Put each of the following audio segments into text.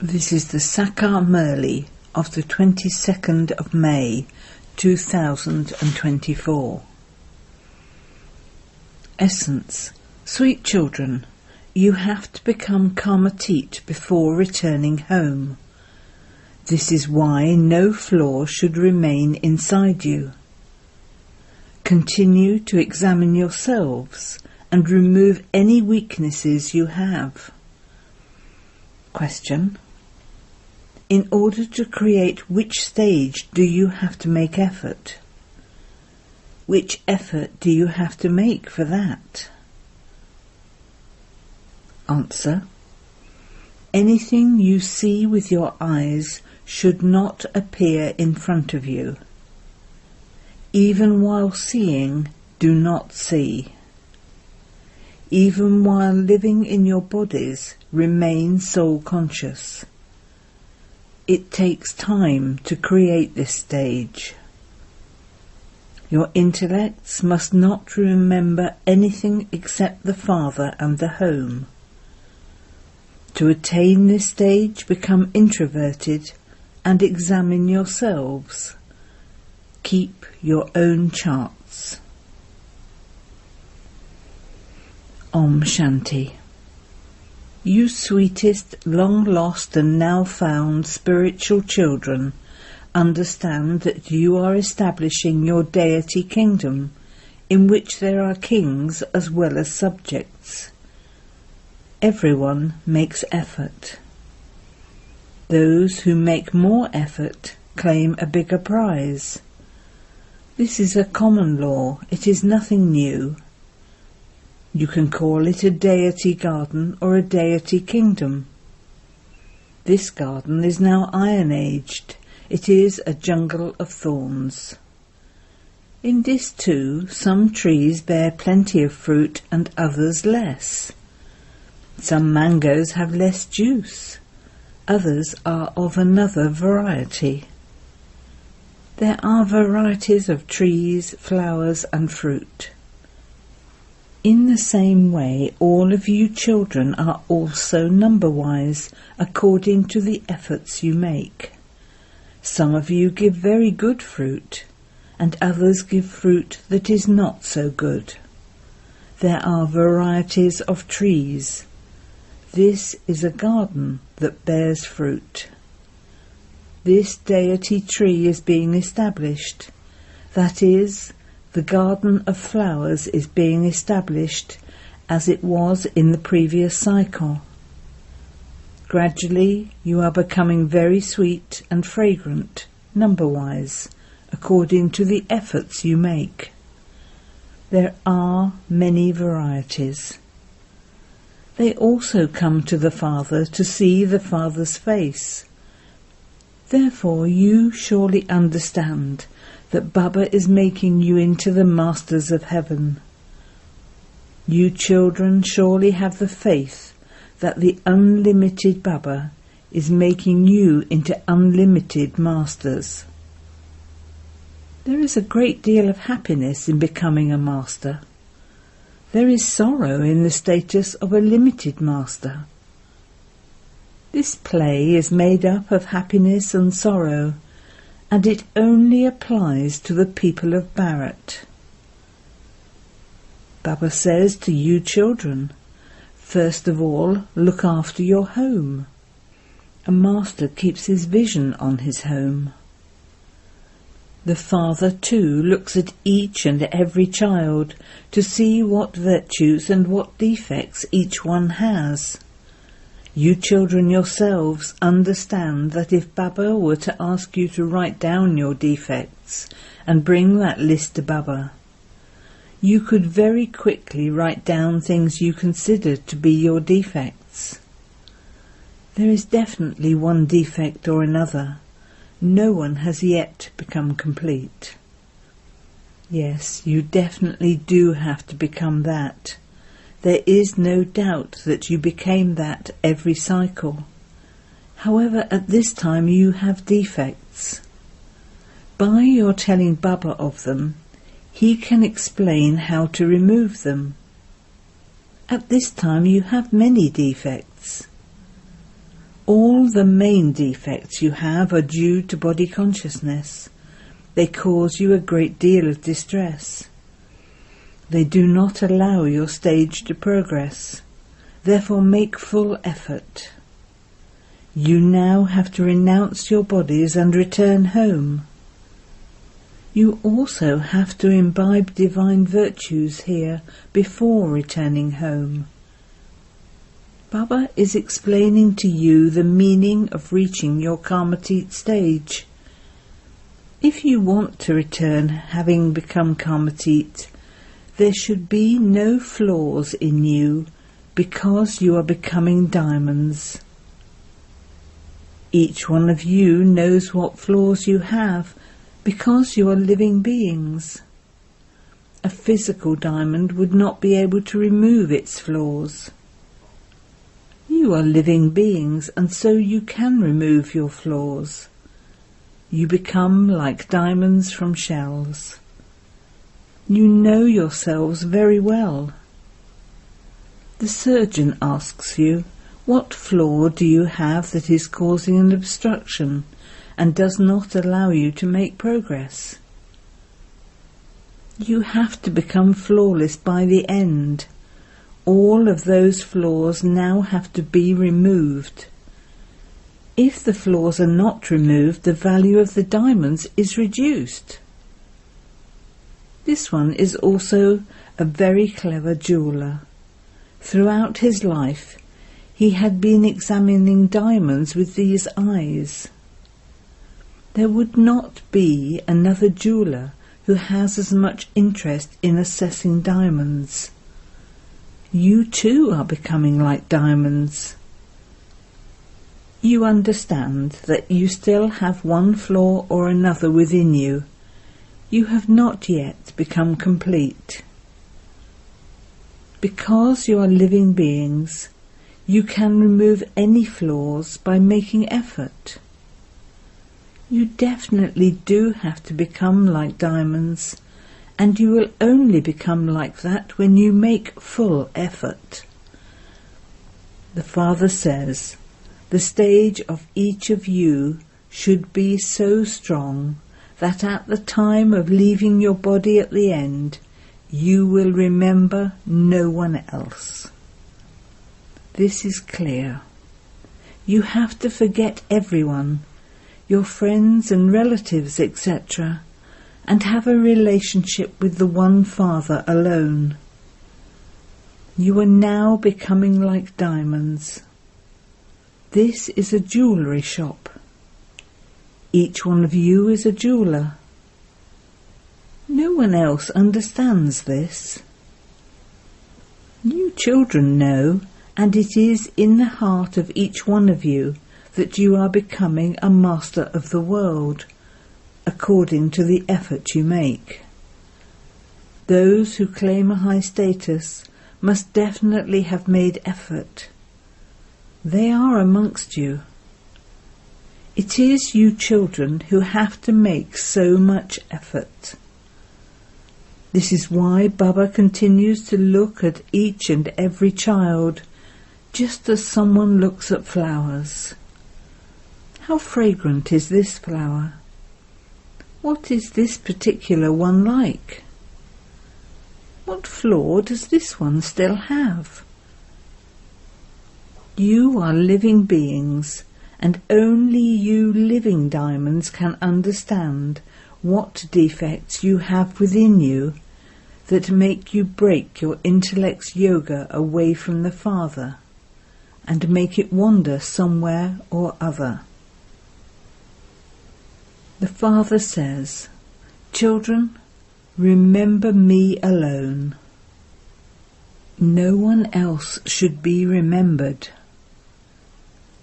This is the Sakar Murli of the 22nd of May 2024. Essence. Sweet children, you have to become Karmatit before returning home. This is why no flaw should remain inside you. Continue to examine yourselves and remove any weaknesses you have. Question. In order to create which stage do you have to make effort? Which effort do you have to make for that? Answer. Anything you see with your eyes should not appear in front of you. Even while seeing, do not see. Even while living in your bodies, remain soul conscious. It takes time to create this stage. Your intellects must not remember anything except the Father and the home. To attain this stage, become introverted and examine yourselves. Keep your own charts. Om Shanti. You sweetest, long-lost and now-found spiritual children, understand that you are establishing your deity kingdom, in which there are kings as well as subjects. Everyone makes effort. Those who make more effort claim a bigger prize. This is a common law, it is nothing new. You can call it a deity garden or a deity kingdom. This garden is now iron-aged. It is a jungle of thorns. In this too, some trees bear plenty of fruit and others less. Some mangoes have less juice. Others are of another variety. There are varieties of trees, flowers and fruit. In the same way, all of you children are also number-wise according to the efforts you make. Some of you give very good fruit, and others give fruit that is not so good. There are varieties of trees. This is a garden that bears fruit. This deity tree is being established, that is, the garden of flowers is being established as it was in the previous cycle. Gradually you are becoming very sweet and fragrant, number-wise, according to the efforts you make. There are many varieties. They also come to the Father to see the Father's face. Therefore you surely understand that Baba is making you into the masters of heaven. You children surely have the faith that the unlimited Baba is making you into unlimited masters. There is a great deal of happiness in becoming a master. There is sorrow in the status of a limited master. This play is made up of happiness and sorrow, and it only applies to the people of Bharat. Baba says to you children, first of all, look after your home. A master keeps his vision on his home. The Father too looks at each and every child to see what virtues and what defects each one has. You children yourselves understand that if Baba were to ask you to write down your defects and bring that list to Baba, you could very quickly write down things you consider to be your defects. There is definitely one defect or another. No one has yet become complete. Yes, you definitely do have to become that. There is no doubt that you became that every cycle. However, at this time you have defects. By your telling Baba of them, he can explain how to remove them. At this time you have many defects. All All the main defects you have are due to body consciousness. They cause you a great deal of distress. They do not allow your stage to progress. Therefore make full effort. You now have to renounce your bodies and return home. You also have to imbibe divine virtues here before returning home. Baba is explaining to you the meaning of reaching your Karmatit stage. If you want to return having become Karmatit, there should be no flaws in you because you are becoming diamonds. Each one of you knows what flaws you have because you are living beings. A physical diamond would not be able to remove its flaws. You are living beings, and so you can remove your flaws. You become like diamonds from shells. You know yourselves very well. The surgeon asks you, what flaw do you have that is causing an obstruction and does not allow you to make progress? You have to become flawless by the end. All of those flaws now have to be removed. If the flaws are not removed, the value of the diamonds is reduced. This one is also a very clever jeweller. Throughout his life, he had been examining diamonds with these eyes. There would not be another jeweller who has as much interest in assessing diamonds. You too are becoming like diamonds. You understand that you still have one flaw or another within you. You have not yet become complete. Because you are living beings, you can remove any flaws by making effort. You definitely do have to become like diamonds, and you will only become like that when you make full effort. The Father says, the stage of each of you should be so strong that at the time of leaving your body at the end, you will remember no one else. This is clear. You have to forget everyone, your friends and relatives, etc., and have a relationship with the one Father alone. You are now becoming like diamonds. This is a jewellery shop. Each one of you is a jeweller. No one else understands this. You children know, and it is in the heart of each one of you that you are becoming a master of the world, according to the effort you make. Those who claim a high status must definitely have made effort. They are amongst you. It is you children who have to make so much effort. This is why Baba continues to look at each and every child, just as someone looks at flowers. How fragrant is this flower? What is this particular one like? What flaw does this one still have? You are living beings, and only you living diamonds can understand what defects you have within you that make you break your intellect's yoga away from the Father and make it wander somewhere or other. The Father says, children, remember me alone. No one else should be remembered.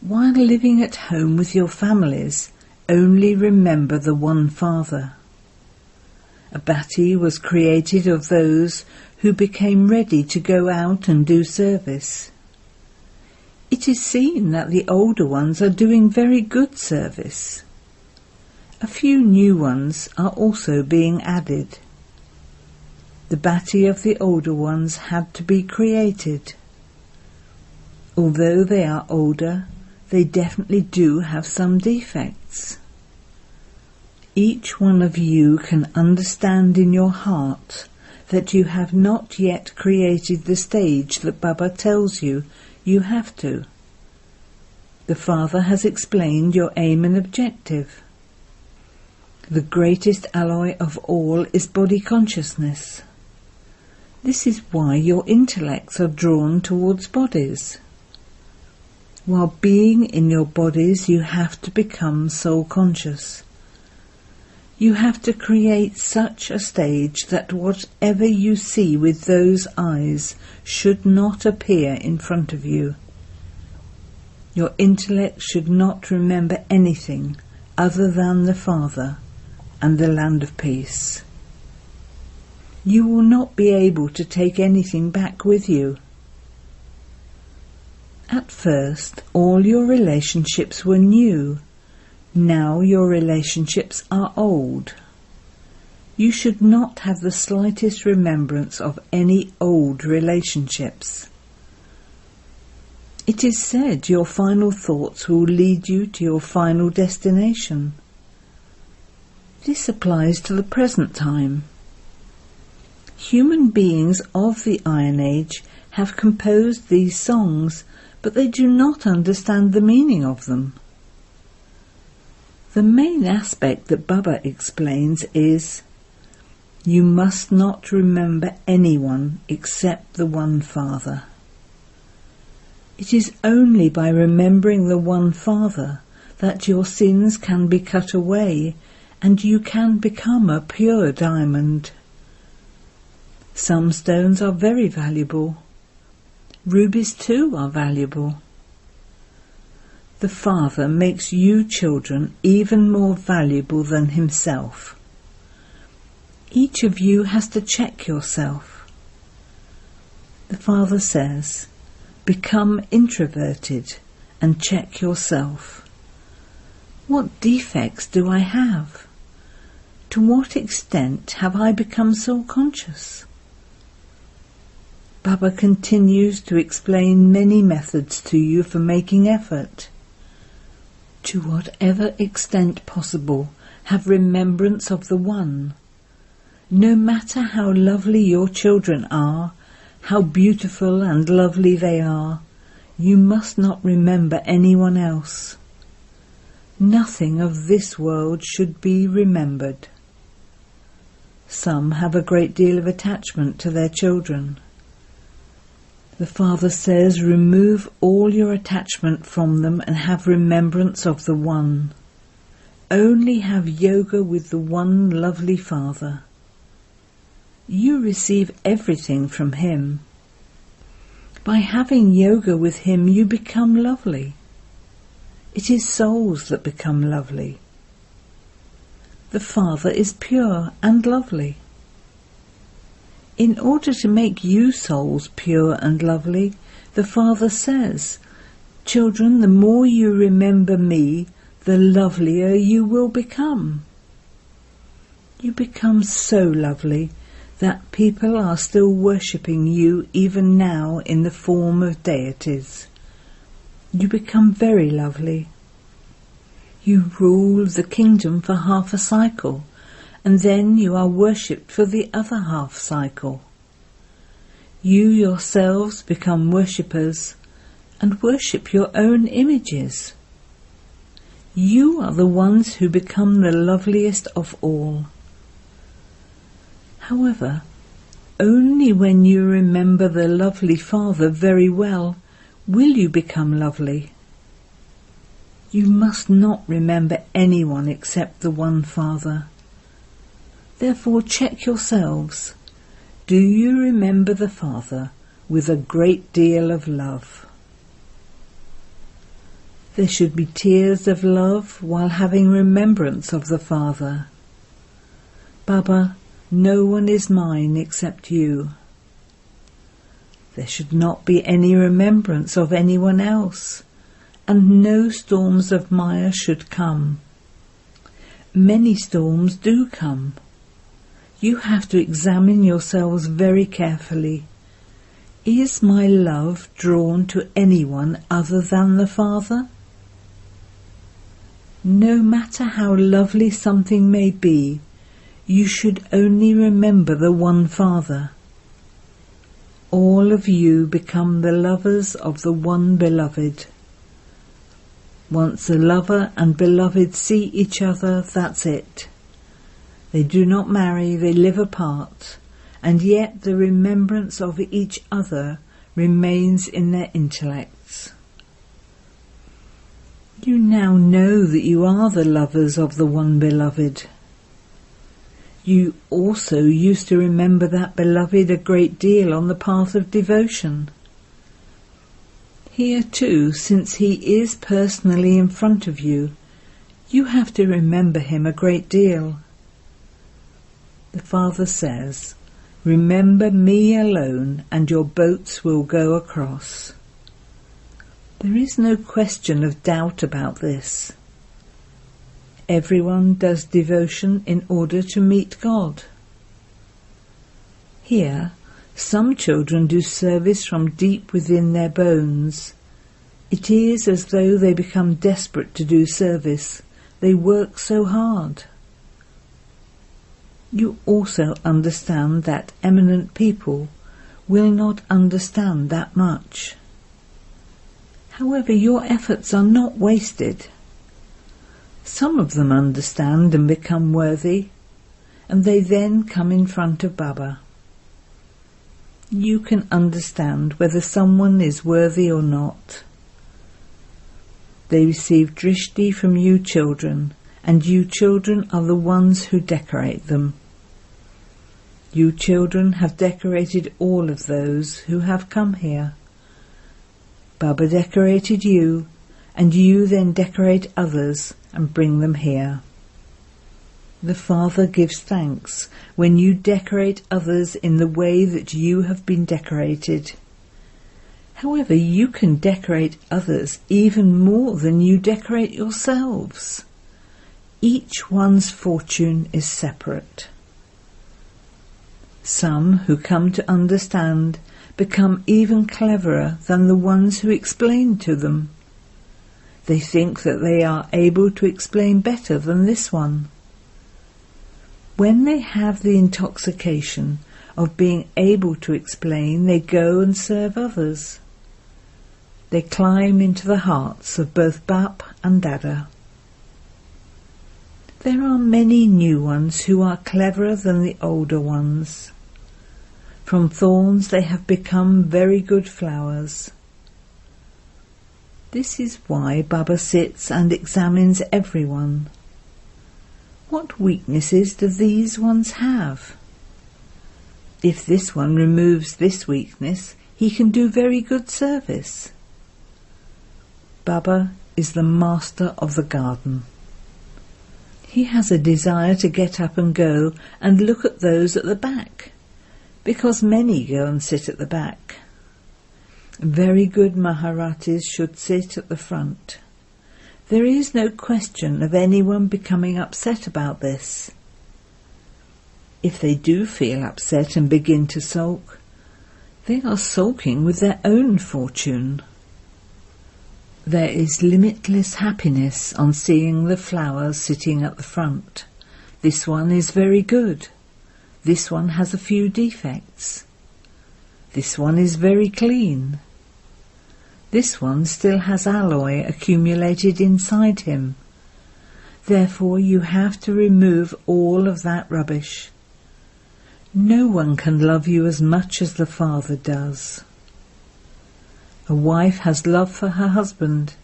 While living at home with your families, only remember the one Father. A bhati was created of those who became ready to go out and do service. It is seen that the older ones are doing very good service. A few new ones are also being added. The bhati of the older ones had to be created. Although they are older, they definitely do have some defects. Each one of you can understand in your heart that you have not yet created the stage that Baba tells you you have to. The Father has explained your aim and objective. The greatest alloy of all is body consciousness. This is why your intellects are drawn towards bodies. While being in your bodies, you have to become soul conscious. You have to create such a stage that whatever you see with those eyes should not appear in front of you. Your intellect should not remember anything other than the Father and the land of peace. You will not be able to take anything back with you. At first, all your relationships were new. Now your relationships are old. You should not have the slightest remembrance of any old relationships. It is said your final thoughts will lead you to your final destination. This applies to the present time. Human beings of the Iron Age have composed these songs, but they do not understand the meaning of them. The main aspect that Baba explains is, you must not remember anyone except the One Father. It is only by remembering the One Father that your sins can be cut away and you can become a pure diamond. Some stones are very valuable. Rubies too are valuable. The Father makes you children even more valuable than himself. Each of you has to check yourself. The Father says, become introverted and check yourself. What defects do I have? To what extent have I become soul-conscious? Baba continues to explain many methods to you for making effort. To whatever extent possible, have remembrance of the One. No matter how lovely your children are, how beautiful and lovely they are, you must not remember anyone else. Nothing of this world should be remembered. Some have a great deal of attachment to their children. The Father says, remove all your attachment from them and have remembrance of the One. Only have yoga with the one lovely Father. You receive everything from him. By having yoga with him, you become lovely. It is souls that become lovely. The Father is pure and lovely. In order to make you souls pure and lovely, the Father says, children, the more you remember me, the lovelier you will become. You become so lovely that people are still worshipping you even now in the form of deities. You become very lovely. You rule the kingdom for half a cycle, and then you are worshipped for the other half cycle. You yourselves become worshippers and worship your own images. You are the ones who become the loveliest of all. However, only when you remember the lovely Father very well will you become lovely. You must not remember anyone except the One Father. Therefore check yourselves. Do you remember the Father with a great deal of love? There should be tears of love while having remembrance of the Father. Baba, no one is mine except you. There should not be any remembrance of anyone else, and no storms of Maya should come. Many storms do come. You have to examine yourselves very carefully. Is my love drawn to anyone other than the Father? No matter how lovely something may be, you should only remember the one Father. All of you become the lovers of the one beloved. Once the lover and beloved see each other, that's it. They do not marry, they live apart, and yet the remembrance of each other remains in their intellects. You now know that you are the lovers of the one beloved. You also used to remember that beloved a great deal on the path of devotion. Here too, since he is personally in front of you, you have to remember him a great deal. The Father says, "Remember me alone and your boats will go across." There is no question of doubt about this. Everyone does devotion in order to meet God. Here, some children do service from deep within their bones. It is as though they become desperate to do service. They work so hard. You also understand that eminent people will not understand that much. However, your efforts are not wasted. Some of them understand and become worthy, and they then come in front of Baba. You can understand whether someone is worthy or not. They receive drishti from you children, and you children are the ones who decorate them. You children have decorated all of those who have come here. Baba decorated you, and you then decorate others and bring them here. The Father gives thanks when you decorate others in the way that you have been decorated. However, you can decorate others even more than you decorate yourselves. Each one's fortune is separate. Some who come to understand become even cleverer than the ones who explain to them. They think that they are able to explain better than this one. When they have the intoxication of being able to explain, they go and serve others. They climb into the hearts of both Bap and Dada. There are many new ones who are cleverer than the older ones. From thorns they have become very good flowers. This is why Baba sits and examines everyone. What weaknesses do these ones have? If this one removes this weakness, he can do very good service. Baba is the master of the garden. He has a desire to get up and go and look at those at the back, because many go and sit at the back. Very good Maharatis should sit at the front. There is no question of anyone becoming upset about this. If they do feel upset and begin to sulk, they are sulking with their own fortune. There is limitless happiness on seeing the flowers sitting at the front. This one is very good. This one has a few defects. This one is very clean. This one still has alloy accumulated inside him. Therefore you have to remove all of that rubbish. No one can love you as much as the Father does. A wife has love for her husband,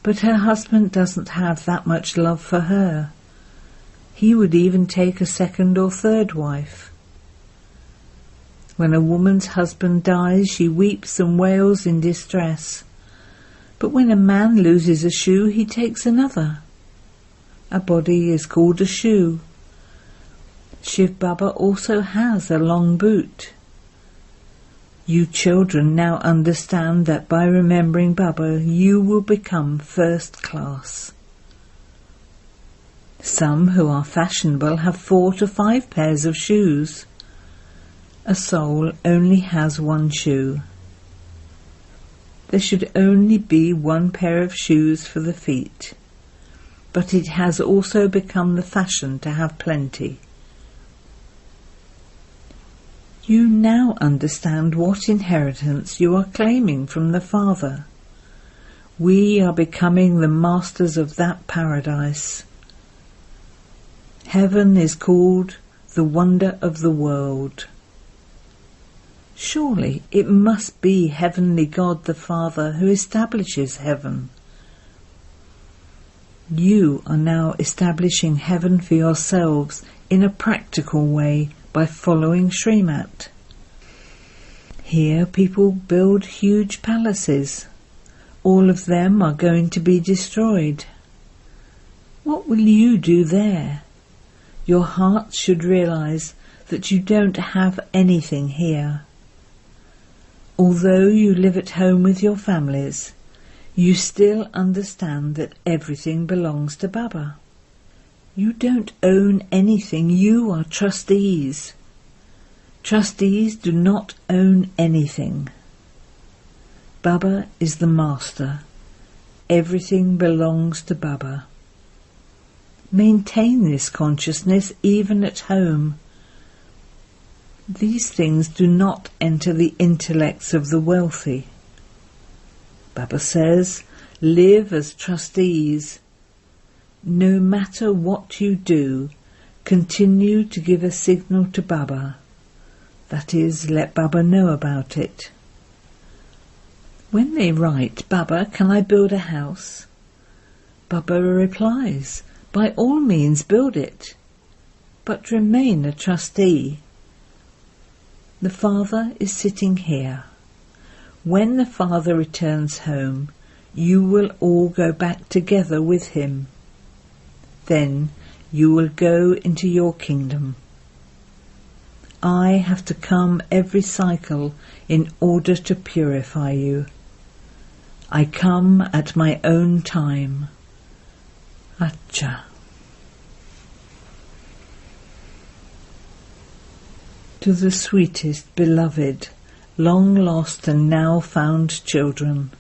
but her husband doesn't have that much love for her. He would even take a second or third wife. When a woman's husband dies, she weeps and wails in distress. But when a man loses a shoe, he takes another. A body is called a shoe. Shiv Baba also has a long boot. You children now understand that by remembering Baba, you will become first class. Some who are fashionable have 4 to 5 pairs of shoes. A soul only has one shoe. There should only be one pair of shoes for the feet. but it has also become the fashion to have plenty. You now understand what inheritance you are claiming from the Father. We are becoming the masters of that paradise. Heaven is called the wonder of the world. Surely it must be Heavenly God the Father who establishes heaven. You are now establishing heaven for yourselves in a practical way by following Srimat. Here people build huge palaces. All of them are going to be destroyed. What will you do there? Your heart should realize that you don't have anything here. Although you live at home with your families, you still understand that everything belongs to Baba. You don't own anything, you are trustees. Trustees do not own anything. Baba is the master. Everything belongs to Baba. Maintain this consciousness even at home. These things do not enter the intellects of the wealthy. Baba says, live as trustees. No matter what you do, continue to give a signal to Baba. That is, let Baba know about it. When they write, Baba, can I build a house? Baba replies, by all means build it, but remain a trustee. The Father is sitting here. When the Father returns home, you will all go back together with him. Then you will go into your kingdom. I have to come every cycle in order to purify you. I come at my own time. Acha. To the sweetest, beloved, long lost and now found children,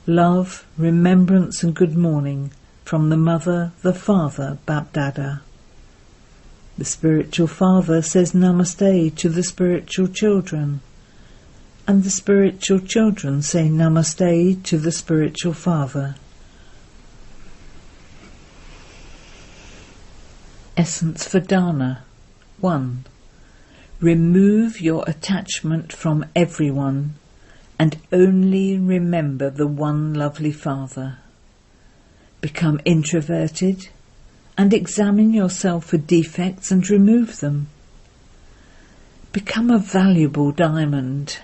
love, remembrance and good morning from the Mother, the Father, Bap-Dada. The spiritual father says Namaste to the spiritual children, and the spiritual children say Namaste to the spiritual father. Essence for Dana. 1. Remove your attachment from everyone and only remember the one lovely Father. Become introverted and examine yourself for defects and remove them. Become a valuable diamond.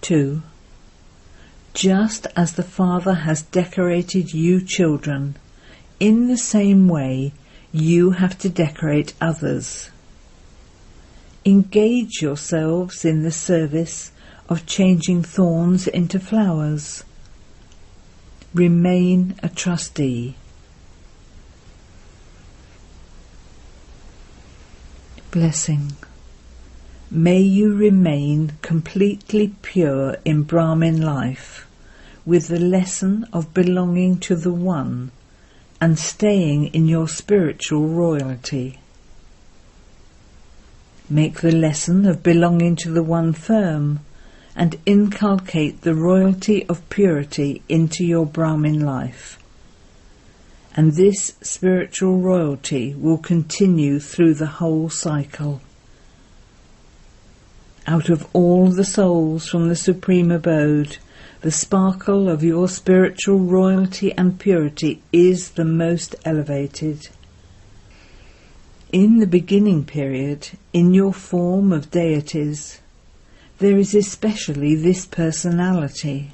2. Just as the Father has decorated you children, in the same way you have to decorate others. Engage yourselves in the service of changing thorns into flowers. Remain a trustee. Blessing. May you remain completely pure in Brahmin life, with the lesson of belonging to the One and staying in your spiritual royalty. Make the lesson of belonging to the One firm and inculcate the royalty of purity into your Brahmin life. And this spiritual royalty will continue through the whole cycle. Out of all the souls from the Supreme Abode, the sparkle of your spiritual royalty and purity is the most elevated. In the beginning period, in your form of deities, there is especially this personality.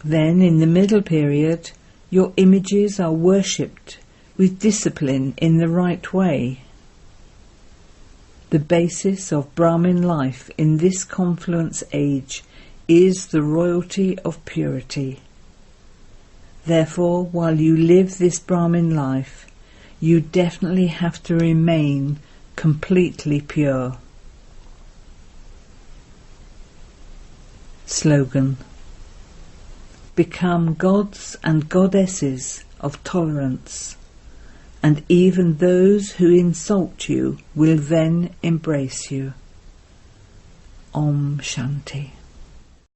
Then in the middle period, your images are worshipped with discipline in the right way. The basis of Brahmin life in this confluence age is the royalty of purity. Therefore, while you live this Brahmin life, you definitely have to remain completely pure. Slogan. become gods and goddesses of tolerance, and even those who insult you will then embrace you. Om Shanti.